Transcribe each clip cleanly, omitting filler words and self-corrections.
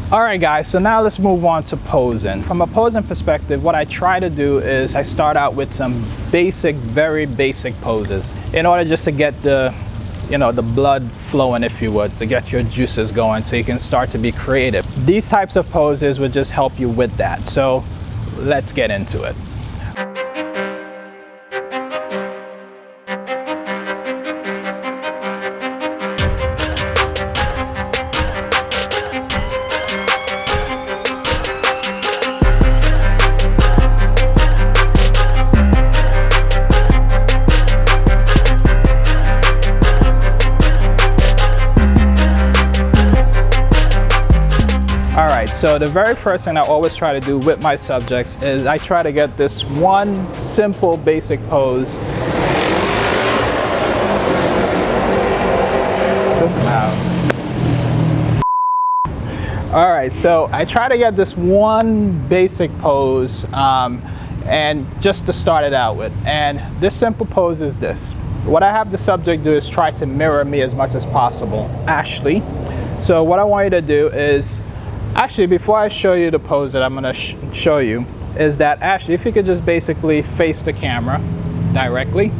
All right guys, so now let's move on to posing. From a posing perspective, what I try to do is I start out with some basic, very basic poses in order just to get the blood flowing, if you would, to get your juices going so you can start to be creative. These types of poses would just help you with that. So let's get into it. So the very first thing I always try to do with my subjects is I try to get this one simple basic pose. It's just loud. All right, so I try to get this one basic pose and just to start it out with. And this simple pose is this. What I have the subject do is try to mirror me as much as possible. Ashley. So what I want you to do is, actually, before I show you the pose that I'm going to show you, is that Ashley, if you could just basically face the camera directly.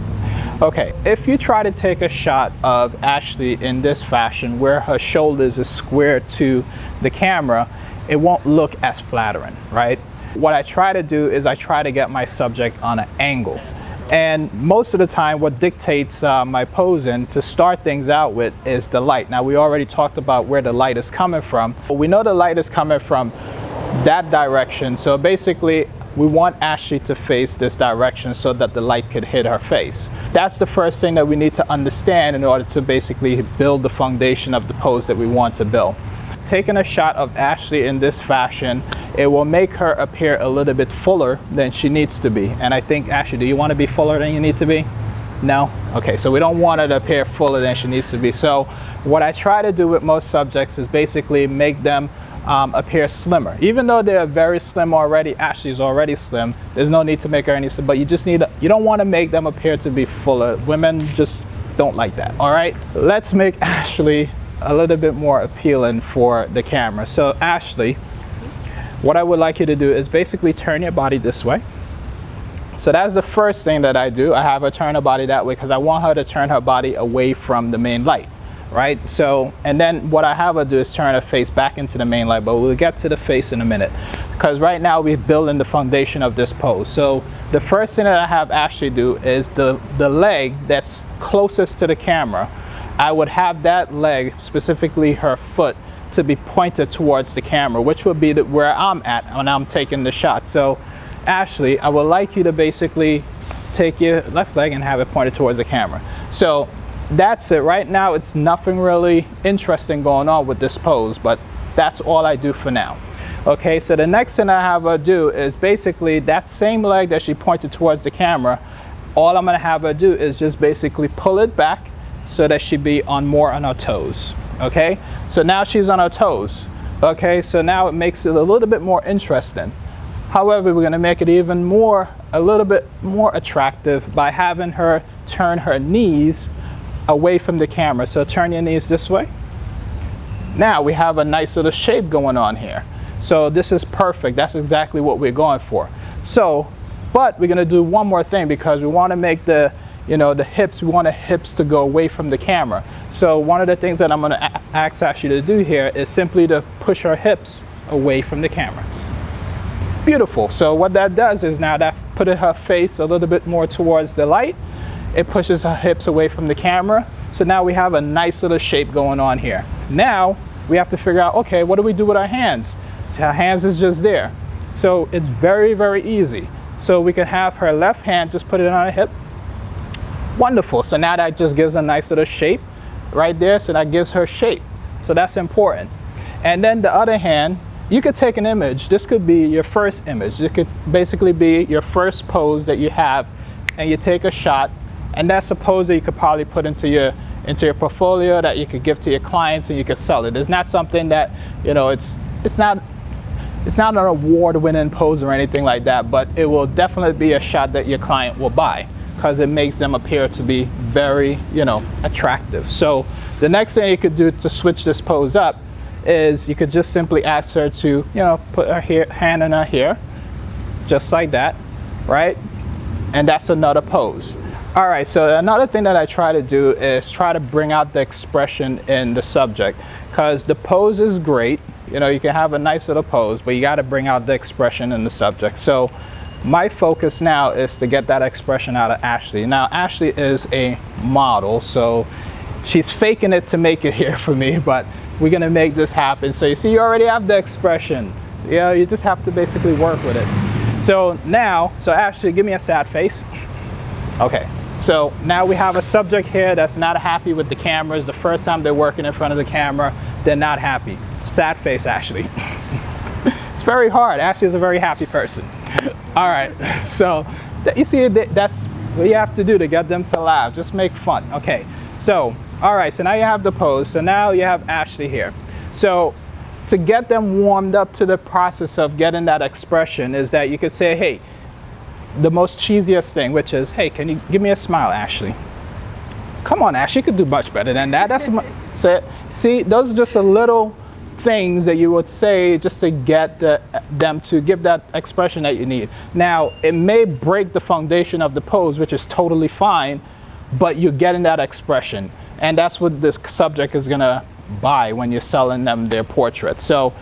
Okay, if you try to take a shot of Ashley in this fashion where her shoulders is square to the camera, it won't look as flattering, right? What I try to do is I try to get my subject on an angle. And most of the time what dictates my posing to start things out with is the light. Now we already talked about where the light is coming from. We know the light is coming from that direction. So basically we want Ashley to face this direction so that the light could hit her face. That's the first thing that we need to understand in order to basically build the foundation of the pose that we want to build. Taking a shot of Ashley in this fashion, it will make her appear a little bit fuller than she needs to be. And I think, Ashley, do you want to be fuller than you need to be? No? Okay, so we don't want her to appear fuller than she needs to be. So what I try to do with most subjects is basically make them appear slimmer. Even though they're very slim already, Ashley's already slim, there's no need to make her any slim, but you don't want to make them appear to be fuller. Women just don't like that, all right? Let's make Ashley a little bit more appealing for the camera. So Ashley, what I would like you to do is basically turn your body this way. So that's the first thing that I do. I have her turn her body that way because I want her to turn her body away from the main light, right? So, and then what I have her do is turn her face back into the main light, but we'll get to the face in a minute because right now we're building the foundation of this pose. So the first thing that I have Ashley do is the leg that's closest to the camera. I would have that leg, specifically her foot, to be pointed towards the camera, which would be where I'm at when I'm taking the shot. So Ashley, I would like you to basically take your left leg and have it pointed towards the camera. So that's it. Right now it's nothing really interesting going on with this pose, but that's all I do for now. Okay, so the next thing I have her do is basically that same leg that she pointed towards the camera, all I'm going to have her do is just basically pull it back so that she be more on her toes. Okay, so now she's on her toes. Okay, so now it makes it a little bit more interesting. However, we're going to make it even a little bit more attractive by having her turn her knees away from the camera. So turn your knees this way. Now we have a nice little shape going on here. So this is perfect. That's exactly what we're going for. So, but we're going to do one more thing because we want to make the hips, we want the hips to go away from the camera. So one of the things that I'm going to ask Ashley to do here is simply to push her hips away from the camera. Beautiful. So what that does is now that put her face a little bit more towards the light. It pushes her hips away from the camera. So now we have a nice little shape going on here. Now we have to figure out, okay, what do we do with our hands? So her hands is just there. So it's very, very easy. So we can have her left hand, just put it on her hip. Wonderful. So now that just gives a nice little shape right there. So that gives her shape. So that's important. And then the other hand, you could take an image. This could be your first image. It could basically be your first pose that you have, and you take a shot, and that's a pose that you could probably put into your portfolio that you could give to your clients and you could sell it. It's not something that, it's not an award-winning pose or anything like that, but it will definitely be a shot that your client will buy, because it makes them appear to be very, attractive. So the next thing you could do to switch this pose up is you could just simply ask her to, you know, put her hand in her hair, just like that, right? And that's another pose. All right, so another thing that I try to do is try to bring out the expression in the subject, because the pose is great. You know, you can have a nice little pose, but you got to bring out the expression in the subject. So my focus now is to get that expression out of Ashley. Now, Ashley is a model, so she's faking it to make it here for me, but we're gonna make this happen. So you see, you already have the expression. You know, you just have to basically work with it. So now, so Ashley, give me a sad face. Okay, so now we have a subject here that's not happy with the cameras. The first time they're working in front of the camera, they're not happy. Sad face, Ashley. It's very hard. Ashley is a very happy person. All right, so you see, that's what you have to do to get them to laugh. Just make fun. Okay, so, all right, so now you have the pose. So now you have Ashley here. So to get them warmed up to the process of getting that expression is that you could say, hey, the most cheesiest thing, which is, hey, can you give me a smile, Ashley? Come on, Ashley, you could do much better than that. That's so, see, those are just a little things that you would say just to get them to give that expression that you need. Now, it may break the foundation of the pose, which is totally fine, but you're getting that expression. And that's what this subject is gonna buy when you're selling them their portrait. So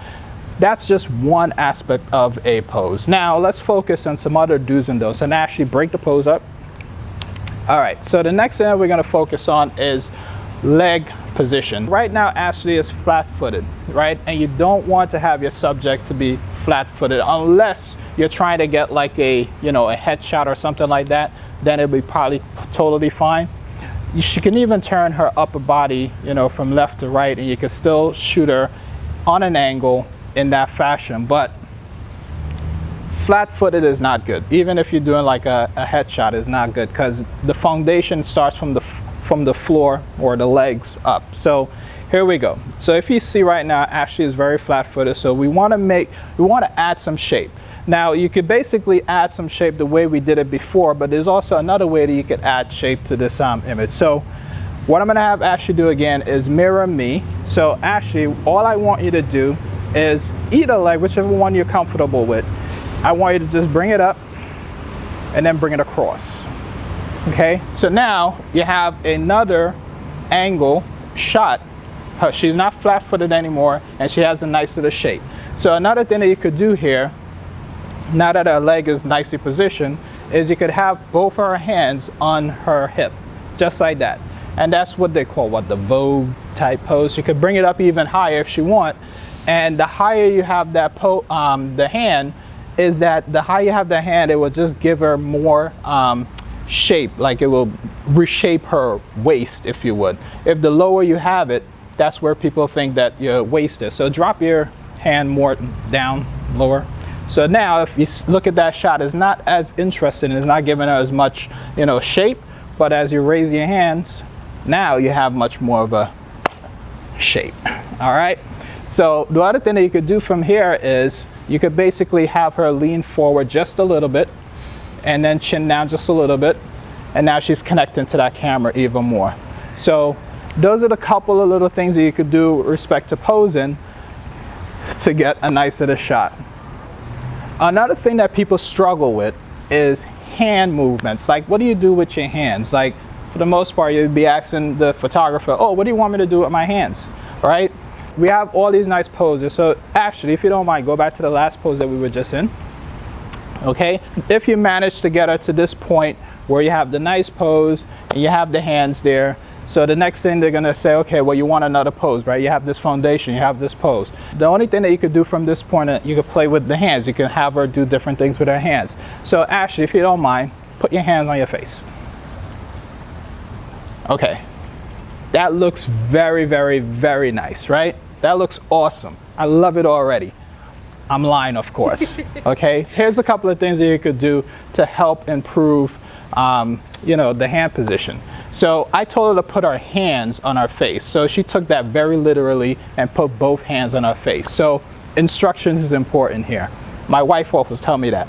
that's just one aspect of a pose. Now let's focus on some other do's and don'ts and actually break the pose up. All right, so the next thing that we're gonna focus on is leg position. Right now, Ashley is flat-footed, right? And you don't want to have your subject to be flat-footed unless you're trying to get like a, you know, a headshot or something like that. Then it'll be probably totally fine. She can even turn her upper body, you know, from left to right, and you can still shoot her on an angle in that fashion. But flat-footed is not good. Even if you're doing like a headshot, is not good, because the foundation starts from the floor or the legs up. So here we go. So if you see right now, Ashley is very flat-footed. So we want to add some shape. Now you could basically add some shape the way we did it before, but there's also another way that you could add shape to this image. So what I'm gonna have Ashley do again is mirror me. So Ashley, all I want you to do is either leg, whichever one you're comfortable with. I want you to just bring it up and then bring it across. Okay, so now you have another angle shot. She's not flat-footed anymore, and she has a nice little shape. So another thing that you could do here, now that her leg is nicely positioned, is you could have both her hands on her hip, just like that. And that's what they call the Vogue type pose. You could bring it up even higher if you want. And the higher you have that the hand, is that the higher you have the hand, it will just give her more shape, like it will reshape her waist, if you would. If the lower you have it, that's where people think that your waist is. So drop your hand more down, lower. So now if you look at that shot, it's not as interesting, it's not giving her as much, you know, shape, but as you raise your hands, now you have much more of a shape. All right, so the other thing that you could do from here is you could basically have her lean forward just a little bit and then chin down just a little bit, and now she's connecting to that camera even more. So those are the couple of little things that you could do with respect to posing to get a nice little shot. Another thing that people struggle with is hand movements. Like, what do you do with your hands? Like, for the most part, you'd be asking the photographer, oh, what do you want me to do with my hands, right? We have all these nice poses. So actually, if you don't mind, go back to the last pose that we were just in. Okay, if you manage to get her to this point where you have the nice pose and you have the hands there, so the next thing they're gonna say, okay, well, you want another pose, right? You have this foundation, you have this pose. The only thing that you could do from this point, you could play with the hands. You can have her do different things with her hands. So Ashley, if you don't mind, put your hands on your face. Okay, that looks very, very, very nice, right? That looks awesome. I love it already. I'm lying, of course. Okay, here's a couple of things that you could do to help improve, you know, the hand position. So I told her to put her hands on her face. So she took that very literally and put both hands on her face. So instructions is important here. My wife always tells me that.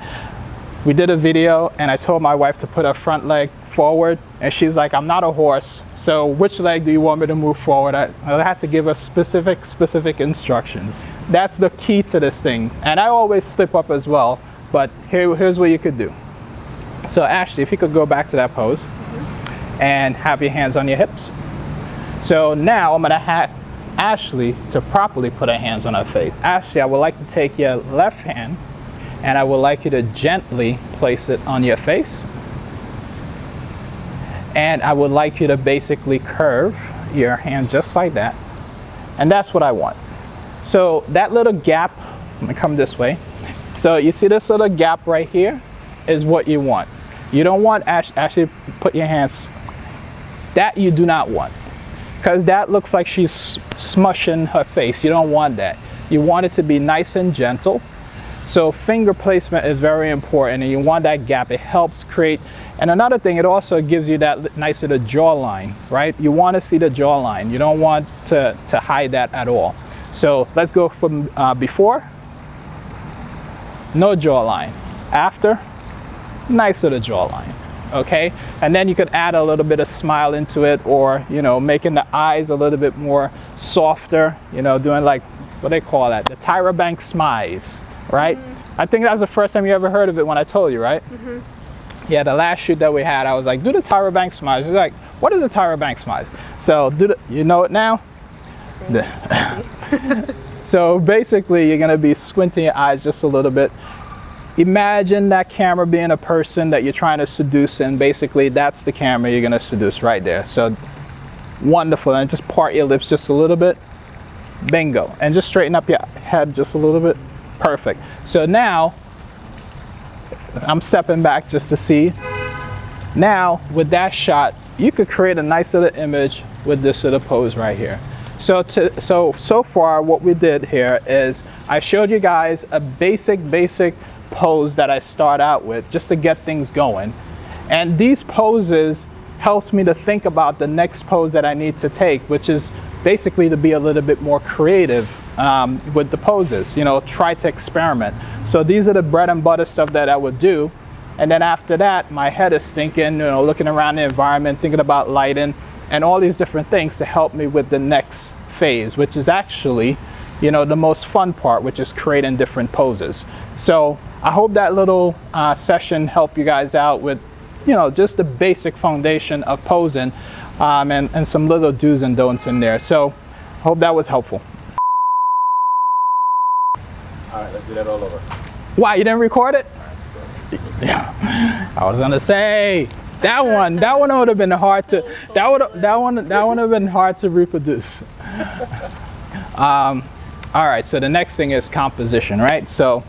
We did a video and I told my wife to put her front leg forward, and she's like, I'm not a horse, so which leg do you want me to move forward? I had to give her specific instructions. That's the key to this thing, and I always slip up as well, but here's what you could do. So Ashley, if you could go back to that pose and have your hands on your hips. So now I'm gonna have Ashley to properly put her hands on her face. Ashley, I would like to take your left hand and I would like you to gently place it on your face. And I would like you to basically curve your hand just like that. And that's what I want. So that little gap, I'm gonna come this way. So you see this little gap right here is what you want. You don't want Ashley put your hands, that you do not want. Because that looks like she's smushing her face. You don't want that. You want it to be nice and gentle. So finger placement is very important, and you want that gap. It helps create, and another thing, it also gives you that nice little jawline, right? You want to see the jawline. You don't want to hide that at all. So let's go from before, no jawline. After, nice little jawline. Okay, and then you could add a little bit of smile into it, or making the eyes a little bit more softer, doing like what they call that, the Tyra Banks smiles, right? I think that's the first time you ever heard of it when I told you, right? Yeah, the last shoot that we had, I was like, do the Tyra Banks smiles. He's like, what is the Tyra Banks smiles? So you know it now. So basically you're gonna be squinting your eyes just a little bit. Imagine that camera being a person that you're trying to seduce, and basically that's the camera you're gonna seduce right there. So wonderful, and just part your lips just a little bit. Bingo. And just straighten up your head just a little bit. Perfect. So now I'm stepping back just to see. Now with that shot, you could create a nice little image with this little pose right here. So far what we did here is I showed you guys a basic pose that I start out with just to get things going, and these poses helps me to think about the next pose that I need to take, which is basically to be a little bit more creative with the poses, try to experiment. So these are the bread and butter stuff that I would do, and then after that my head is thinking, looking around the environment, thinking about lighting and all these different things to help me with the next phase, which is actually the most fun part, which is creating different poses. So I hope that little session helped you guys out with just the basic foundation of posing, and some little do's and don'ts in there. So hope that was helpful. All right, let's do that all over. Why, you didn't record it? Yeah, I was gonna say that one would have been hard to that one have been hard to reproduce. All right, so the next thing is composition, right? So